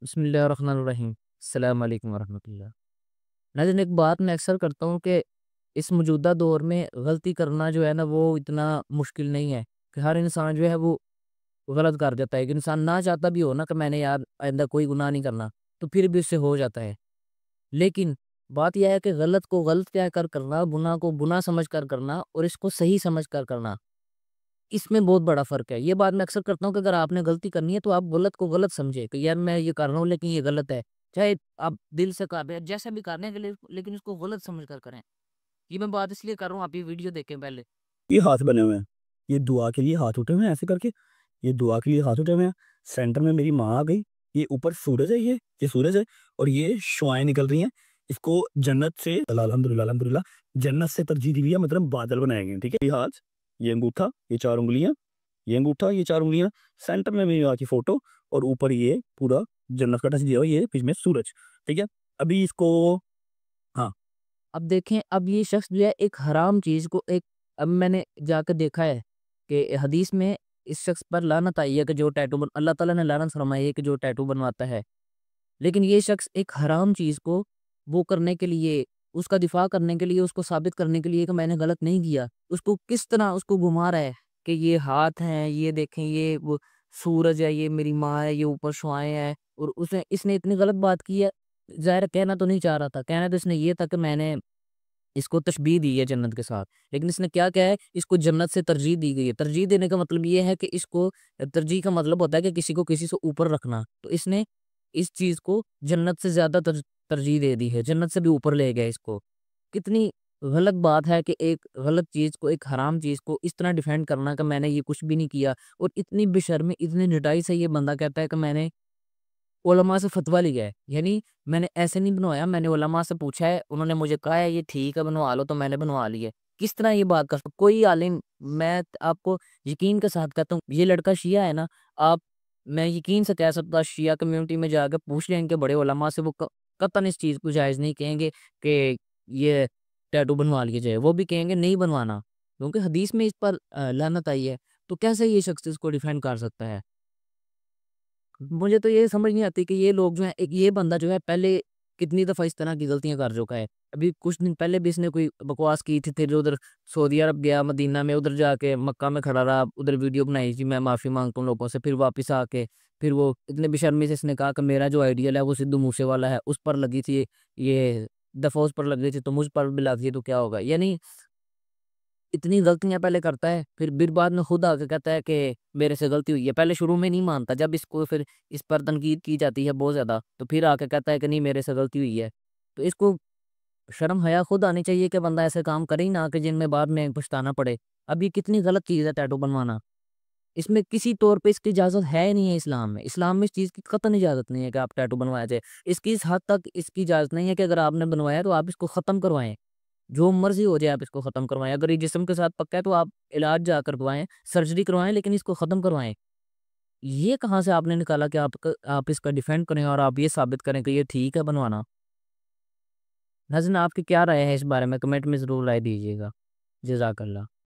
بسم اللہ الرحمن الرحیم، السلام علیکم ورحمۃ اللہ۔ ناظرین، ایک بات میں اکثر کرتا ہوں کہ اس موجودہ دور میں غلطی کرنا جو ہے نا وہ اتنا مشکل نہیں ہے کہ ہر انسان جو ہے وہ غلط کر جاتا ہے۔ ایک انسان نہ چاہتا بھی ہو نا کہ میں نے یار آئندہ کوئی گناہ نہیں کرنا، تو پھر بھی اس سے ہو جاتا ہے۔ لیکن بات یہ ہے کہ غلط کو غلط کہہ کر کرنا، گناہ کو گناہ سمجھ کر کرنا اور اس کو صحیح سمجھ کر کرنا، اس میں بہت بڑا فرق ہے۔ یہ بات میں اکثر کرتا ہوں کہ اگر آپ نے غلطی کرنی ہے تو آپ غلط کو غلط سمجھے کہ یار میں یہ کر رہا ہوں لیکن یہ غلط ہے، چاہے آپ دل سے کر رہے ہیں جیسا بھی کر رہے ہیں لیکن اس کو غلط سمجھ کر کریں۔ یہ میں بات اس لیے کر رہا ہوں، آپ یہ ویڈیو دیکھیں پہلے۔ یہ ہاتھ بنے ہوئے ہیں، یہ دعا کے لیے ہاتھ اٹھے ہوئے ہیں ایسے کر کے، یہ دعا کے لیے ہاتھ اٹھے ہوئے ہیں۔ سینٹر میں میری ماں آ گئی، یہ اوپر سورج ہے، یہ سورج ہے اور یہ شعائیں نکل رہی ہیں۔ اس کو جنت سے الحمدللہ الحمدللہ جنت سے ترجیح دی ہے، مطلب بادل بنائے گئے ہیں، ٹھیک ہے۔ یہ ہاتھ، یہ انگوٹھا، یہ چار انگلیاں، یہ انگوٹھا، یہ چار انگلیاں، سینٹر میں میری ماں کی فوٹو اور اوپر یہ پورا جنت کا ٹچ دیا ہوا، یہ بیچ میں سورج، ٹھیک ہے۔ ابھی اس کو ہاں اب دیکھیں، اب یہ شخص جو ہے ایک حرام چیز کو اب میں نے جا کے دیکھا ہے کہ حدیث میں اس شخص پر لعنت آئی ہے کہ جو اللہ تعالیٰ نے لعنت فرمائی ہے کہ جو ٹیٹو بنواتا ہے۔ لیکن یہ شخص ایک حرام چیز کو وہ کرنے کے لیے، اس کا دفاع کرنے کے لیے، اس کو ثابت کرنے کے لیے کہ میں نے غلط نہیں کیا، اس کو کس طرح اس کو گھما رہا ہے کہ یہ ہاتھ ہیں، یہ دیکھیں، یہ وہ سورج ہے، یہ میری ماں ہے، یہ اوپر شعائیں ہیں، اور اس نے اتنی غلط بات کی ہے۔ ظاہر کہنا تو نہیں چاہ رہا تھا، کہنا تو اس نے یہ تھا کہ میں نے اس کو تشبیہ دی ہے جنت کے ساتھ، لیکن اس نے کیا ہے، اس کو جنت سے ترجیح دی گئی ہے۔ ترجیح دینے کا مطلب یہ ہے کہ اس کو، ترجیح کا مطلب ہوتا ہے کہ کسی کو کسی سے اوپر رکھنا، تو اس نے اس چیز کو جنت سے زیادہ ترجیح دے دی ہے، جنت سے بھی اوپر لے گیا اس کو۔ کتنی غلط بات ہے کہ ایک غلط چیز کو، ایک حرام چیز کو اس طرح ڈیفینڈ کرنا کہ میں نے یہ کچھ بھی نہیں کیا، اور اتنی بے شرمی، اتنی نڈائی سے یہ بندہ کہتا ہے کہ میں نے علماء سے فتویٰ لیا ہے، یعنی میں نے ایسے نہیں بنوایا، میں نے علماء سے پوچھا ہے، انہوں نے مجھے کہا ہے یہ ٹھیک ہے بنوا لو، تو میں نے بنوا لی ہے۔ کس طرح یہ بات کر سکتا کوئی عالم؟ میں آپ کو یقین کے ساتھ کہتا ہوں، یہ لڑکا شیعہ ہے نا، آپ، میں یقین سے کہہ سکتا شیعہ کمیونٹی میں جا کے پوچھ لیں ان کے بڑے علماء سے، وہ قطعاً اس چیز کو جائز نہیں کہیں گے کہ یہ ٹیٹو بنوا لیے جائے، وہ بھی کہیں گے نہیں بنوانا، کیونکہ حدیث میں اس پر لعنت آئی ہے۔ تو کیسے یہ شخص اس کو ڈیفینڈ کر سکتا ہے؟ مجھے تو یہ سمجھ نہیں آتی کہ یہ لوگ جو ہیں، ایک یہ بندہ جو ہے پہلے کتنی دفعہ اس طرح کی غلطیاں کر چکا ہے۔ ابھی کچھ دن پہلے بھی اس نے کوئی بکواس کی تھی، پھر ادھر سعودی عرب گیا، مدینہ میں، ادھر جا کے مکہ میں کھڑا رہا، ادھر ویڈیو بنائی تھی میں معافی مانگتا ہوں لوگوں سے، پھر واپس آ کے پھر وہ اتنے بے شرمی سے اس نے کہا کہ میرا جو آئیڈیل ہے وہ سدھو موسے والا ہے، اس پر لگی تھی یہ دفعہ، اس پر لگ گئی تھی تو مجھ پر بھی لگ گئی تو کیا ہوگا؟ یعنی اتنی غلطیاں پہلے کرتا ہے، پھر بعد میں خود آ کے کہتا ہے کہ میرے سے غلطی ہوئی ہے۔ پہلے شروع میں نہیں مانتا، جب اس کو پھر اس پر تنقید کی جاتی ہے بہت زیادہ، تو پھر آ کے کہتا ہے کہ نہیں میرے سے غلطی ہوئی ہے۔ تو اس کو شرم حیا خود آنی چاہیے کہ بندہ ایسے کام کرے ہی نہ کہ جن میں بعد میں پچھتانا پڑے۔ اب یہ کتنی غلط چیز ہے ٹیٹو بنوانا، اس میں کسی طور پہ اس کی اجازت ہے ہی نہیں ہے۔ اسلام میں اس چیز کی قطعاً اجازت نہیں ہے کہ آپ ٹیٹو بنوایا جائے۔ اس کی اس حد تک اس کی اجازت نہیں ہے کہ اگر آپ نے بنوایا تو آپ اس کو ختم کروائیں، جو مرضی ہو جائے آپ اس کو ختم کروائیں۔ اگر یہ جسم کے ساتھ پکا ہے تو آپ علاج جا کر کروائیں، سرجری کروائیں، لیکن اس کو ختم کروائیں۔ یہ کہاں سے آپ نے نکالا کہ آپ اس کا ڈیفینڈ کریں اور آپ یہ ثابت کریں کہ یہ ٹھیک ہے بنوانا؟ ناظرین، آپ کی کیا رائے ہے اس بارے میں؟ کمنٹ میں ضرور رائے دیجیے گا۔ جزاک اللہ۔